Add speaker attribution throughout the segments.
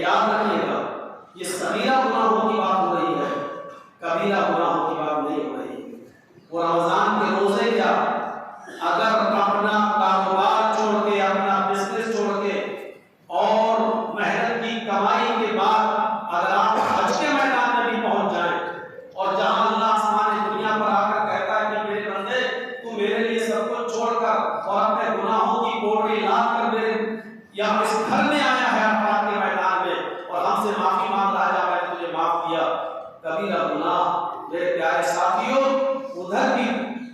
Speaker 1: یاد رکھیے گا یہ صغیرہ گناہوں کی بات ہو رہی ہے، کبیرہ گناہوں کی بات نہیں ہو رہی ہے۔ وہ رمضان کے روزے کیا، اگر اپنا کاروبار چھوڑ کے، اپنا بزنس چھوڑ کے اور محنت کی کمائی کے بعد اگر آپ حج کے میدان میں بھی پہنچ جائیں اور جہاں اللہ آسمان دنیا پر آ کر کہتا ہے کہ میرے بندے تو میرے لیے سب کچھ چھوڑ کر اور اپنے گناہوں کی بوری لاد کر میرے یا اس گھر میں آیا ہے افراد کے میدان میں اور ہم سے معافی مانگ رہا ہے، میں نے تجھے معاف کیا۔ کبیرہ گناہ میرے پیارے ساتھیوں ادھر بھی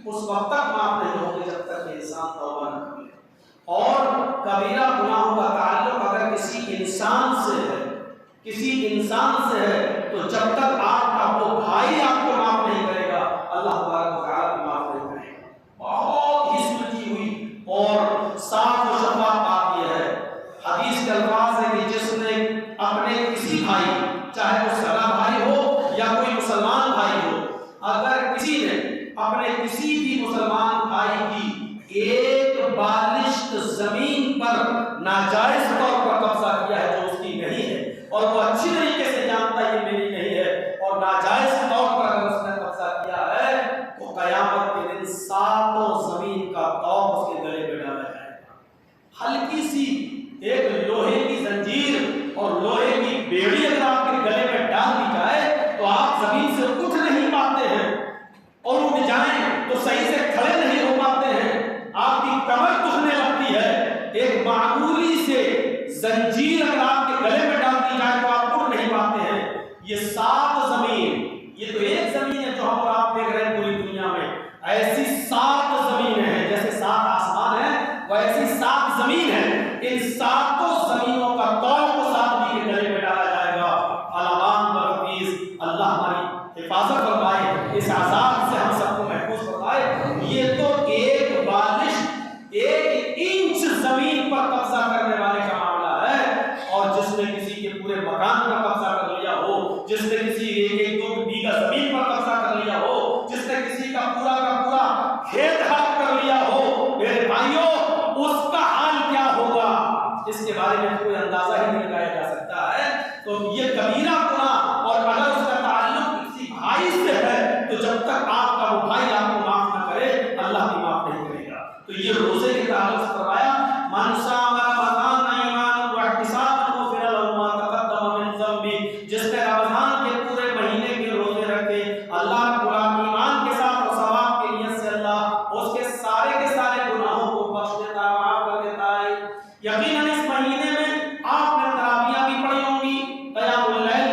Speaker 1: اس وقت تک معاف نہیں ہوں گے جب تک کہ انسان توبہ نہ کرے۔ اور کبیرہ گناہوں کا تعلق اگر کسی انسان سے ہے، کسی انسان سے ہے، تو جب تک آپ کا وہ بھائی آپ کو معاف نہیں کرے گا اللہ تبارک و تعالیٰ بھی معاف نہیں کرے گا۔ بہت ہی سلجھی ہوئی اور صاف و شفاف بات یہ ہے، حدیث کے الفاظ ہے کہ جس نے اپنے کسی بھائی، چاہے وہ سگا بھائی ہو یا کوئی مسلمان بھائی ہو، اگر کسی نے اپنے کسی بھی مسلمان بھائی کی ایک بالشت زمین پر ناجائز طور پر قبضہ کیا ہے جو اس کی نہیں ہے اور وہ اچھی طریقے سے جانتا ہے یہ میری نہیں ہے اور ناجائز طور پر اگر اس نے قبضہ کیا ہے تو قیامت کے دن ساتوں زمین کا طوق اس کے گلے میں ڈالا جائے گا۔ ہلکی سی ایک لوہے کی زنجیر اور لوہے کی بیڑی اگر آپ کے گلے میں ڈال دی جائے تو آپ زمین سے اٹھ نہیں پاتے ہیں، اور اٹھ جائیں تو صحیح سے کھڑے نہیں ہو پاتے ہیں، آپ کی کمر دکھنے لگتی ہے۔ ایک معمولی سے زنجیر اگر آپ کے گلے میں ڈال دی جائے تو آپ اٹھ نہیں پاتے ہیں۔ یہ 7 زمین، یہ تو ایک زمین ہے جو ہم اور آپ دیکھ رہے ہیں پوری دنیا میں، ایسی 7 زمینیں ہیں، جیسے 7 آسمان ہیں وہ ایسی 7 زمین ہیں۔ ان 7 زمینوں کا طوق اس آدمی کے گلے میں ڈالا جائے گا۔ علمان و حفیظ، اللہ ہماری حفاظت فرمائے، اس عذاب سے ہم سب کو محفوظ فرمائے۔ یہ تو ایک بالش، 1 انچ زمین پر قبضہ کرنے والے کا معاملہ ہے، اور جس نے کسی کے پورے مکان پر قبضہ کر لیا ہو، جس نے کسی 1-2 بیگھہ زمین پر قبضہ کر لیا ہو، جس نے کسی کا پورا کھیت ہڑپ کر لیا ہو، میرے بھائیوں اس کا حال کیا ہوگا اس کے بارے میں کوئی اندازہ ہی نہیں لگایا جا سکتا ہے۔ تو یہ کبیرہ گناہ، اور اگر اس کا تعلق کسی بھائی سے ہے تو جب تک آپ کا وہ بھائی آپ کو معاف نہ کرے اللہ بھی معاف نہیں کرے گا۔ تو یہ روزے کے تعلق سے فرمایا من صام رمضان ایمانا واحتسابا غفر له ما تقدم من ذنبه، جس نے رمضان کے پورے مہینے کے روزے رکھے اللہ رب العالمین ایمان کے ساتھ اور ثواب کے نیت سے اللہ اس کے سارے گناہوں کو بخش دیتا ہے، معاف کر دیتا ہے۔ یقیناً اس مہینے میں آپ نے تراویح بھی پڑھی ہوں گی، قیام اللیل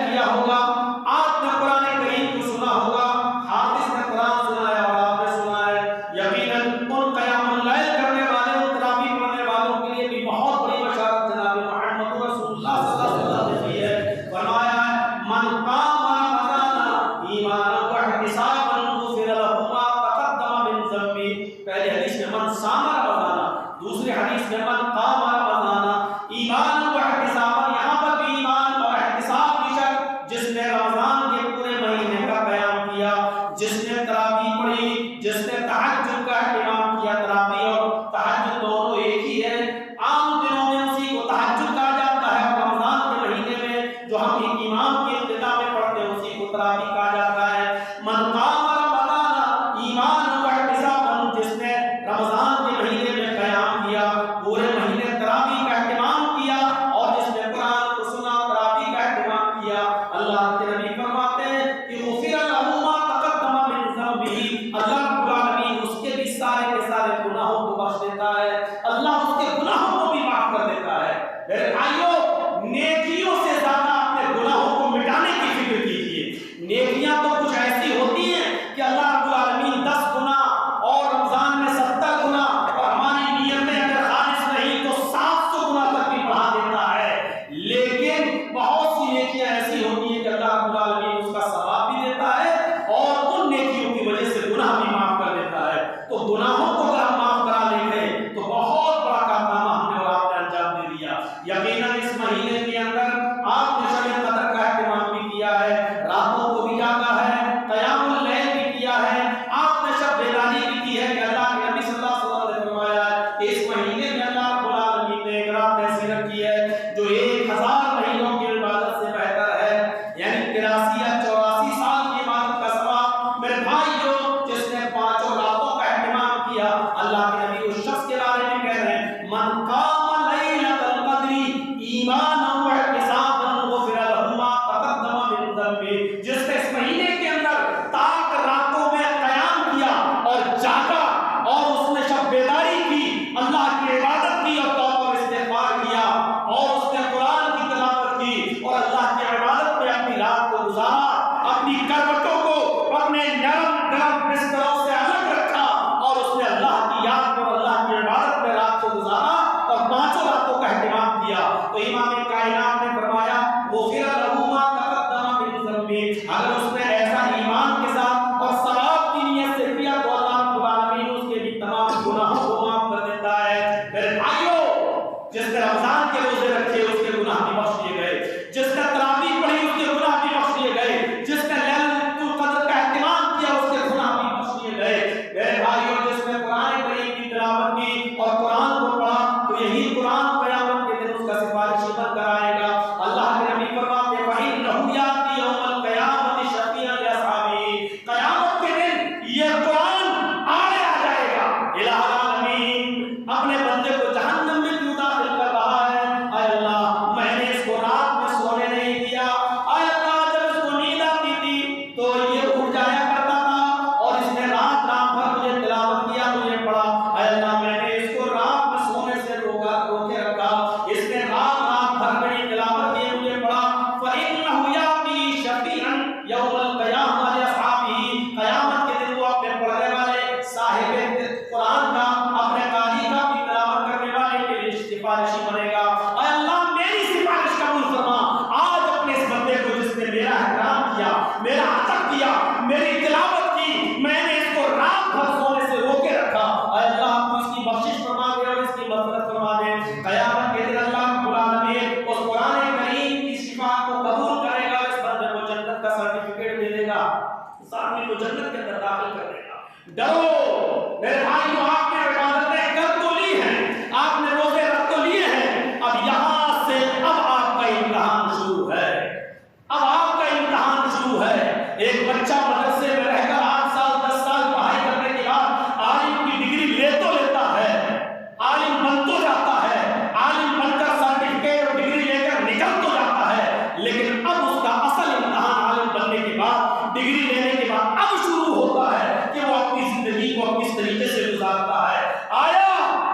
Speaker 1: کو جنت کے اندر داخل کر دے گا۔ ڈرو میرے بھائیو، آپ نے عبادتیں کر تو لی ہیں، آپ نے روزے رکھ تو لیے ہیں، اب یہاں سے اب آپ کا امتحان شروع ہے، اب آپ کا امتحان شروع ہے۔ ایک بچہ مدرسے میں رہ کر 8 سال 10 سال پڑھائی کرنے کے بعد عالم کی ڈگری لے تو لیتا ہے، عالم بن تو جاتا ہے، عالم بن کر سرٹیفکیٹ اور ڈگری لے کر نکل تو جاتا ہے، لیکن اب اس کا اصل امتحان عالم بننے کے بعد، ڈگری لینے کے بعد اب شروع ہوتا ہے کہ وہ اپنی زندگی کو کس طریقے سے گزارتا ہے۔ آیا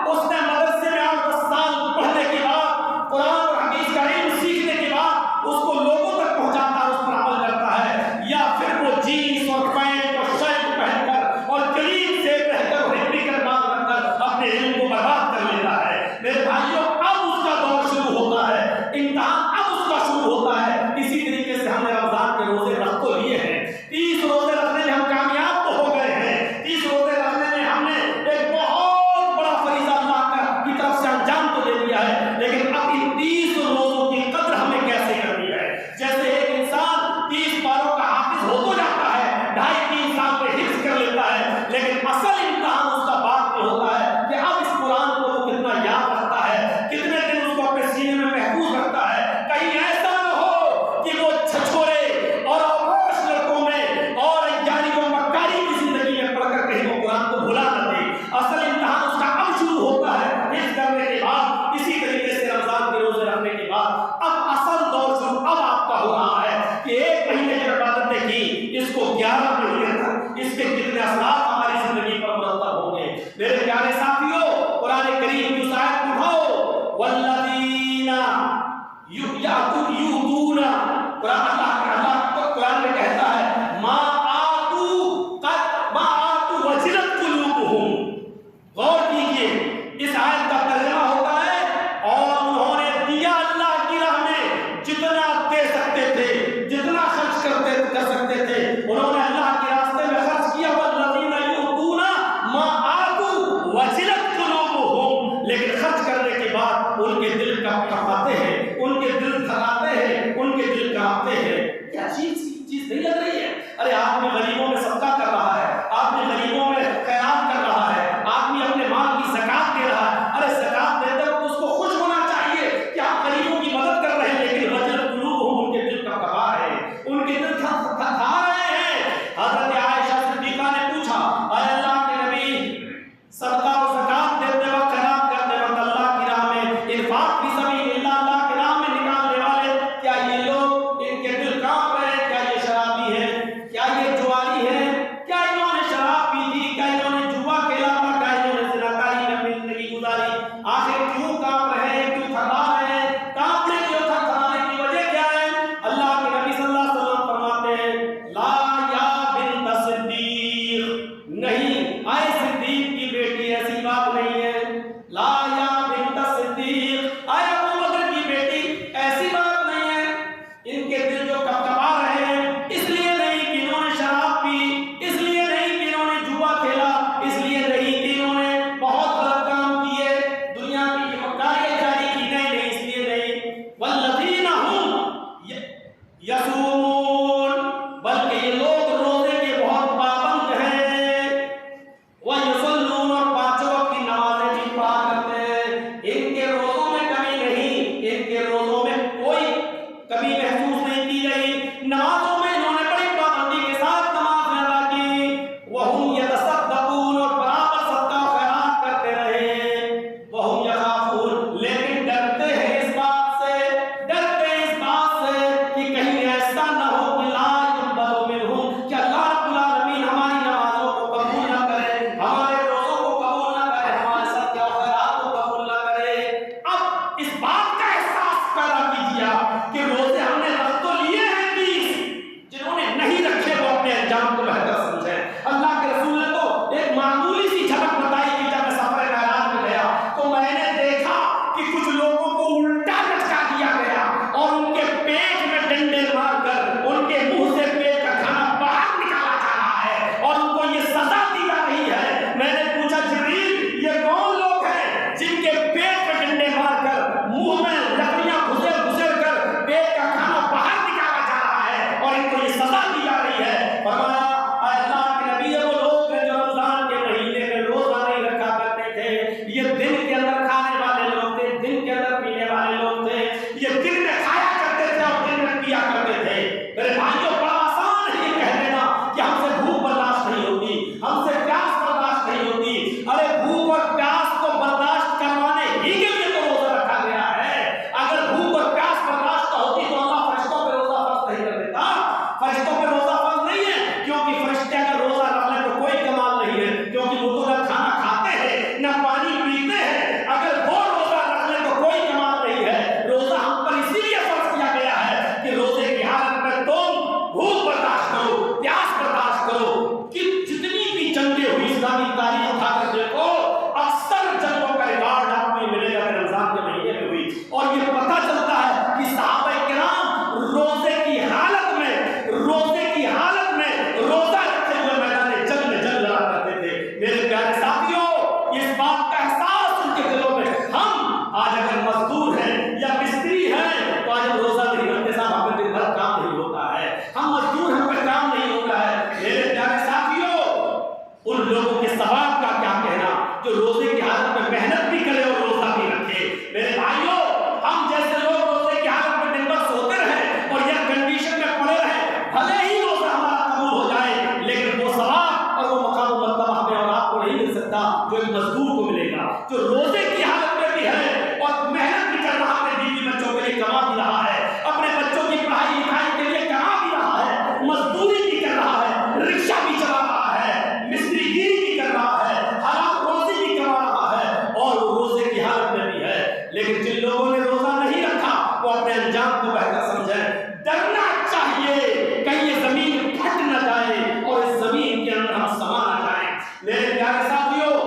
Speaker 1: اس نے مدرسے میں 8-10 سال پڑھنے کے بعد، قرآن اور حدیث کا علم سیکھنے کے بعد اس کو لوگوں تک پہنچاتا ہے، اس پر عمل کرتا ہے، یا پھر وہ جینس اور پینٹ اور شرٹ پہن کر اور کلین سے رہ کر ہنڈی کر بات رکھ کر اپنے علم کو برباد کر لیتا ہے۔ میرے بھائیوں، اب اس کا دور شروع ہوتا ہے، امتحان اب اس کا شروع ہوتا ہے۔ اسی طریقے سے ہم نے رمضان کے روزے رکھ تو لیے ہیں، 30 روزے رکھنے میں ہم کامیاب تو ہو گئے ہیں، 30 روزے رکھنے میں ہم نے ایک بہت بڑا فریضہ اللہ کی طرف سے انجام تو دے دیا ہے، لیکن اب ان 30 روزوں کی قدر ہمیں کیسے کرنی ہے؟ جیسے ایک انسان 30 پاروں کا حافظ ہو تو جاتا ہے، 2.5-3 سال میں حفظ کر لیتا ہے، لیکن اصل امتحان اس کا بعد میں ہوتا ہے کہ اب اس قرآن کو وہ کتنا یاد رکھتا ہے، کتنے دن اس کو اپنے سینے میں محفوظ رکھتا ہے۔ کہیں ایسا نہ ہو کہ وہ چھچھورے اور اوپاش لڑکوں میں اور یاری و مکاری کی زندگی میں پڑھ کر کہیں وہ قرآن کو بھلا نہ دے۔ اصل امتحان اس کا اب شروع ہوتا ہے، حفظ کرنے کے بعد، اسی طریقے سے رمضان کے روزے رکھنے کے بعد اب اصل دور شروع اب آپ کا ہو رہا ہے کہ 1 مہینے کی عبادتیں کی، اس کو 11 مہینے تک اس کے کتنے اثرات ہماری زندگی پر مرتب ہوں گے۔ میرے پیارے ساتھیوں، قرآن کریم کی اس آیت کو اٹھاؤ، والذین یؤتون، قرآن میں کہتا ہے ما آتوا وجلت قلوبہم۔ غور کیجئے، اس آیت کا ترجمہ ہوتا ہے اور انہوں نے دیا اللہ کی راہ میں جتنا دے سکتے تھے، جتنا خرچ کر سکتے تھے، انہوں نے اللہ کے راستے میں خرچ کیا۔ والذین یؤتون ما آتوا وجلت قلوبہم، لیکن خرچ کرنے کے بعد ان کے دل کانپتے ہیں، ان کے دل تھراتے ہیں، ان کے دل کانپتے ہیں۔ کیا چیز نہیں لگ رہی ہے؟ ارے آدمی غریبوں میں صدقہ کر رہا ہے، آدمی غریبوں میں خیرات کر رہا ہے، آدمی اپنے مال کی زکات دے رہا ہے۔ ارے زکات دیتے وقت اس کو خوش ہونا چاہیے کہ آپ غریبوں کی مدد کر رہے ہیں، لیکن وجلت قلوبہم، ان کے دل کا کبا ہے، ان کے دل تھا رہے ہیں۔ حضرت عائشہ صدیقہ نے پوچھا، اے اللہ کے نبی، صدقہ و زکات دیتے وقت، خیرات کرتے وقت اللہ کی راہ میں، انفاق فی سبیل اللہ، اللہ کی راہ میں نکالنے والے، کیا یہ لوگ، ان کے دل کانپ رہے ہیں؟ کیا یہ شرابی ہیں؟ کیا یہ جواری ہیں؟ کیا انہوں نے شراب پی تھی؟ کیا انہوں نے جوا کھیلا تھا؟ کیا انہوں نے زناکاری میں اپنی زندگی گزاری؟ آخر کیوں کانپ رہے ہیں؟ کیوں تھرا رہے ہیں؟ کانپنے کی اور تھرانے کی وجہ کیا ہے؟ اللہ کے نبی صلی اللہ علیہ وسلم فرماتے ہیں، لا یا بنت صدیق، نہیں اے صدیق کی بیٹی، ایسی بات نہیں ہے۔ لا یا بنت صدیق، اے ابو بکر کی بیٹی، ایسی بات نہیں ہے۔ ان کے دل جو کپکپا رہے ہیں، اس لیے نہیں کہ انہوں نے شراب پی، اس لیے نہیں کہ انہوں نے جوا کھیلا، اس لیے نہیں کہ انہوں نے بہت غلط کام کیے، دنیا کی مکاریاں جاری کی، نہیں، اس لیے نہیں۔ والذین هم یصومون، بلکہ یہ لوگ روزے کے بہت پابند ہیں، ویصلون، اور 5 وقت کی نمازیں بھی پڑھا کرتے ہیں۔ ان کے روزوں میں کمی نہیں، ان کے روزوں میں کوئی کمی محسوس نہیں کی گئی، نمازوں میں انہوں نے بڑی پابندی کے ساتھ نماز ادا کی۔ وہم یتصدقون، اور برابر صدقہ و خیرات کرتے رہے۔ وہم یخافون، لیکن ڈرتے ہیں اس بات سے کہ کہیں ایسا نہ ہو کیا کرتے تھے. میرے بھائیوں بڑا آسان ہے یہ کہہ دینا کہ ہم سے بھوک برداشت نہیں ہوتی, ہم سے پیاس برداشت نہیں ہوتی. ارے بھوک اور پیاس کو برداشت کروانے ہی کے لیے تو روزہ رکھا گیا ہے. اگر بھوک اور پیاس برداشت ہوتی تو اللہ فرشتوں پہ روزہ فرض نہیں کر دیتا. فرشتوں پہ روزہ فرض نہیں ہے, کیونکہ فرشتے اگر روزہ رکھ لیں تو کوئی کمال نہیں ہے, کیونکہ وہ تو نہ کھانا کھاتے ہیں نہ پانی پیتے ہیں. اگر وہ روزہ رکھ لیں تو کوئی کمال نہیں ہے. روزہ ہم پر اسی لیے فرض کیا گیا ہے کہ روزے کی حالت میں تم بھوک برداشت کرو, پیاس برداشت کرو. کہ جتنی بھی جنگیں ہوئی اسلامی تاریخ اٹھا کر دیکھو, اکثر جنگوں کا ریکارڈ آپ کو ملے گا کہ رمضان کے مہینے میں ہوئی. اور یہ پتہ چلتا ہے کہ صحابہ کرام روزے کی حالت میں روزہ رکھتے ہوئے میدان جنگ میں جنگ لڑا کرتے تھے. میرے پیارے ساتھیوں, اس بات کا احساس ان کے دلوں میں, ہم آج اگر مزدور ہیں یا مستری ہیں تو آج ہم روزہ نہیں رکھتے صاحب, ہمیں دن بھر کام نہیں ہوتا ہے, ہم مزدور ہیں, ہم پہ کام نہیں ہوتا ہے. میرے پیارے ساتھیوں, ان لوگوں کے ثواب کا کیا کہنا جو روزے کی حالت میں محنت بھی کرے اور روزہ بھی رکھے. میرے بھائیوں, ہم جیسے لوگ روزے کی حالت میں دن بھر سوتے رہیں اور یہ کنڈیشن میں پڑے رہیں, بھلے ہی روزہ ہمارا قبول ہو جائے, لیکن وہ ثواب اور وہ مقام و مرتبہ ہمیں اور آپ کو نہیں مل سکتا جو ایک مزدور کو ملے گا, جو روزے کی حالت میں بھی ہے اور محنت بھی کر رہا ہے, اپنے بیوی بچوں کے لیے کما بھی رہا ہے, اپنے بچوں کی پڑھائی لکھائی کے لیے کما بھی رہا ہے, مزدوری بھی کر رہا ہے, رکشہ بھی چلا رہا ہے, مستری گیری بھی کر رہا ہے, حلال روزی بھی کما رہا ہے, اور وہ روزے کی حالت میں بھی ہے. لیکن جن لوگوں نے روزہ نہیں رکھا وہ اپنے انجام کو بہتر سمجھیں. ڈرنا چاہیے کہیں یہ زمین پھٹ نہ جائے اور اس زمین کے اندر ہم سما نہ جائیں. میرے پیارے ساتھیوں,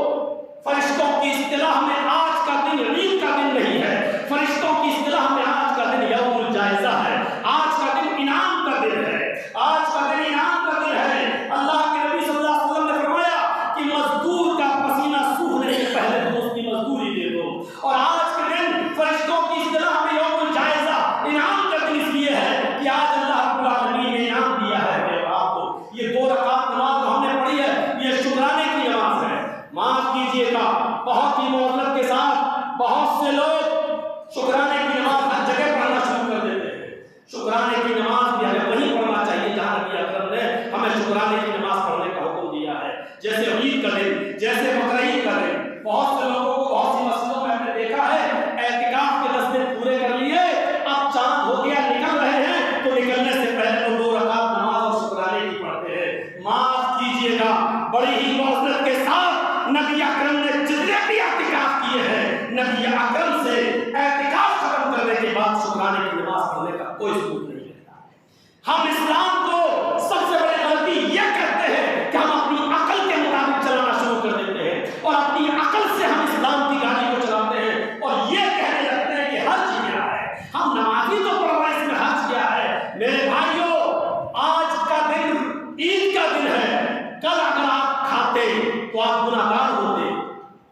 Speaker 1: فرشتوں کی اصطلاح میں آج کا دن عید کا دن نہیں ہے, فرشتوں کی اصطلاح میں آج کا دن یوم الجائزہ ہے, آج کا دن انعام کا دن ہے, آج کا دن انعام کا دن ہے. اللہ کے نبی صلی اللہ علیہ وسلم نے فرمایا کہ مزدور کا پسینہ سوکھنے سے پہلے تم اس کی مزدوری دے دو. اور آج کے دن فرشتوں کی اصطلاح میں یوم الجائزہ, انعام کا دن اس لیے ہے کہ آج اللہ رب العالمین نے انعام دیا ہے میرے باپ کو. یہ 2 رکعت نماز ہم نے پڑھی ہے, یہ شکرانے کی نماز ہے. معاف کیجئے گا, بہت ہی معذرت کے ساتھ بہت سے لوگ شکرانے کی نماز ہر جگہ پڑھنا شروع کر دیتے ہیں. شکرانے کی نماز بھی ہمیں وہیں پڑھنا چاہیے جہاں نبی اکرم نے ہمیں شکرانے کی نماز پڑھنے کا حکم دیا ہے, جیسے عید کا دن, جیسے بقرعید کا دن. بہت سے لوگوں کو بہت سی مسجدوں میں ہم نے دیکھا ہے اعتکاف کے 10 دن پورے کر لیے, اب چاند ہو گیا نکل رہے ہیں تو نکلنے سے پہلے وہ 2 رکعت نماز اور شکرانے کی پڑھتے ہیں. معاف کیجئے گا, بڑی ہی معذرت کے ساتھ نبی اکرم نے جتنے بھی اعتکاف کیے ہیں, نبی اکرم سے اعتکاف ختم کرنے کے بعد شکرانے کی نماز پڑھنے کا کوئی ثبوت نہیں ملتا. ہم اسلام کو سب سے بڑی غلطی یہ کرتے ہیں کہ ہم اپنی عقل کے مطابق چلانا شروع کر دیتے ہیں, اور اپنی عقل سے ہم اسلام کی گاڑی کو چلاتے ہیں اور یہ کہنے لگتے ہیں کہ حج کیا ہے, ہم نمازی تو پڑھ رہے ہیں, اس میں حج کیا ہے. میرے بھائیوں, آج کا دن عید کا دن ہے, کل اگر آپ کھاتے تو آپ گناہگار ہوتے,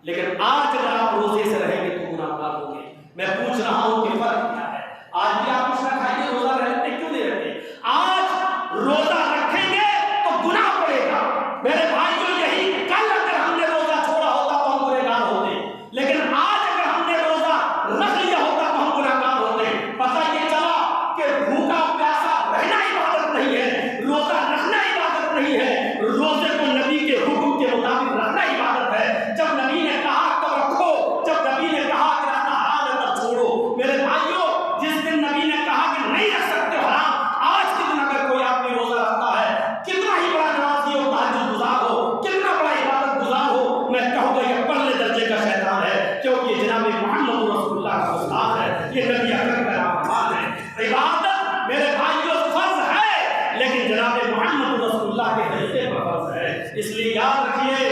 Speaker 1: لیکن آج اگر آپ روزے سے رہیں گے تو گناہگار ہوں گے. میں پوچھ رہا ہوں کہ فرق کیا ہے؟ آج بھی آپ کچھ نہ کھائیے, روزہ رہتے کیوں نہیں رہتے؟ آج روزہ رکھیں گے تو گناہ پڑے گا. میرے بھائیوں, یہی کل اگر ہم نے روزہ چھوڑا ہوتا تو ہم گنہگار ہوتے, لیکن آج اگر ہم نے روزہ رکھ لیا ہوتا تو ہم گنہگار ہوتے. پتہ یہ چلا کہ بھوکا پیاسا رہنا عبادت نہیں ہے, روزہ رکھنا عبادت نہیں ہے, روزے کو نبی کے حکم کے مطابق رکھنا عبادت ہے. جب نبی نے کہا تو رکھو, جب نبی نے کہا کہ رکھنا حرام ہے تو چھوڑو. میرے بھائیوں, جس دن نبی نے کہا کہ نہیں رکھ سکتے حرام, آج کے دن اگر کوئی آدمی روزہ رکھتا ہے, کتنا ہی بڑا نمازی ہو, تہجد گزار ہو, کتنا بڑا عبادت گزار ہو, میں کہوں گا یہ پہلے درجے کا شیطان ہے, کیونکہ یہ جناب محمد رسول اللہ کا استاد ہے, یہ نبی اکرم کا فرمان ہے. عبادت میرے بھائیوں فرض ہے, لیکن جناب محمد رسول اللہ کے طریقے پر فرض ہے. اس لیے یاد رکھیے.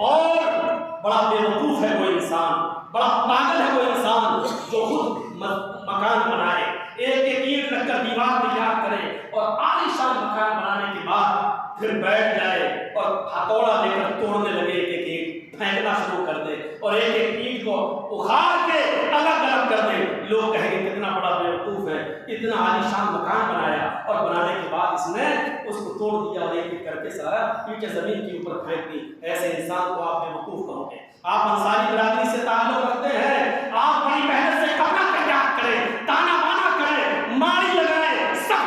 Speaker 1: اور بڑا بیوقوف ہے وہ انسان, بڑا پاگل ہے وہ انسان جو خود مکان بنائے, ایک ایک اینٹ رکھ کر دیوار تیار کرے اور عالیشان مکان بنانے کے بعد پھر بیٹھ جائے اور ہتھوڑا لے کر توڑنے لگے, ایک ایک اینٹ پھینکنا شروع کر دے اور ایک ایک اینٹ کو اکھاڑ کے الگ الگ کر دے. لوگ کہیں گے کتنا بڑا بیوقوف ہے, اتنا عالیشان مکان بنایا اور بنانے کے بعد اس نے اس کو توڑ دیا اور ایک ایک کر کے سارا اینٹیں زمین کے اوپر پھینک دی. ایسے انسان کو آپ بیوقوف کہو گے. آپ انصاری برادری سے تعلق رکھتے ہیں, آپ بڑی محنت سے کپڑا تیار کریں, تانا بانا کریں, ماری لگائیں, سب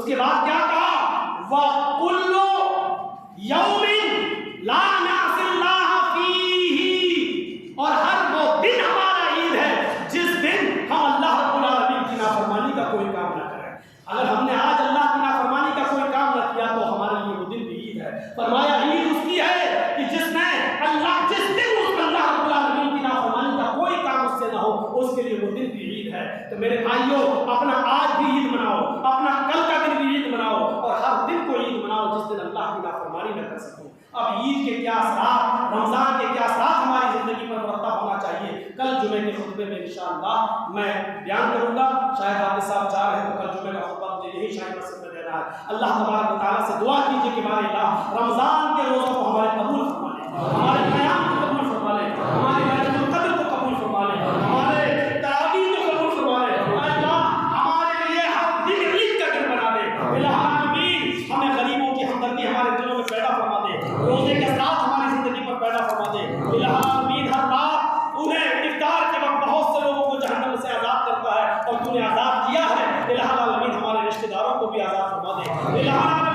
Speaker 1: اس کے بعد کیا کہا؟ وَكُلُّ يَوْمٍ لَا نَعْصِي اللَّهَ فِيهِ، اور ہر وہ دن ہمارا عید ہے جس دن ہم اللہ رب العالمین کی نافرمانی کا کوئی کام نہ کریں۔ اگر ہم نے آج اللہ کی نافرمانی کا کوئی کام نہ کیا تو ہمارے لیے وہ دن بھی عید ہے۔ فرمایا عید اس کی ہے کہ جس نے جس دن اس اللہ رب العالمین کی نافرمانی کا کوئی کام اس سے نہ ہو، اس کے لیے وہ دن بھی عید ہے۔ تو میرے بھائیوں، اپنا آج بھی عید مناؤ، اپنا کل کا دن بھی عید مناؤ، اور ہر دن کو عید مناؤ جس دن اللہ کی نافرمانی نہ کر سکو۔ اب عید کے کیا اثرات، رمضان کے کیا اثرات ہماری زندگی پر مرتب ہونا چاہیے، کل جمعے کے خطبے میں انشاءاللہ میں بیان کروں گا۔ شاید آپ صاحب چاہ رہے ہیں تو کل جمعے کا خطبہ مجھے یہی شاہی مسجد میں دینا ہے۔ اللہ تبارک و تعالیٰ سے دعا کیجیے کہ ہمارے اللہ رمضان کے روزوں کو ہمارے قبول فرما لے، ہمارے قیام کو قبول فرما لے، ہمارے لیلۃ القدر کو قبول فرما لے، ہمارے تراویح کو قبول فرما لے۔ اللہ ہمارے لیے ہر دن عید کا دن بنا دے۔ الہ العالمین ہمیں غریبوں کی ہمدردی ہمارے دلوں میں پیدا فرما دے، روزے کے ساتھ ہماری زندگی پر پیدا فرما دے۔ الہ العالمین ہر رات انہیں افطار کے وقت بہت سے لوگوں کو جہنم سے آزاد کرتا ہے، اور تو نے آزاد کیا ہے۔ الہ العالمین ہمارے رشتہ داروں کو بھی آزاد فرما دے۔ الہ العالمین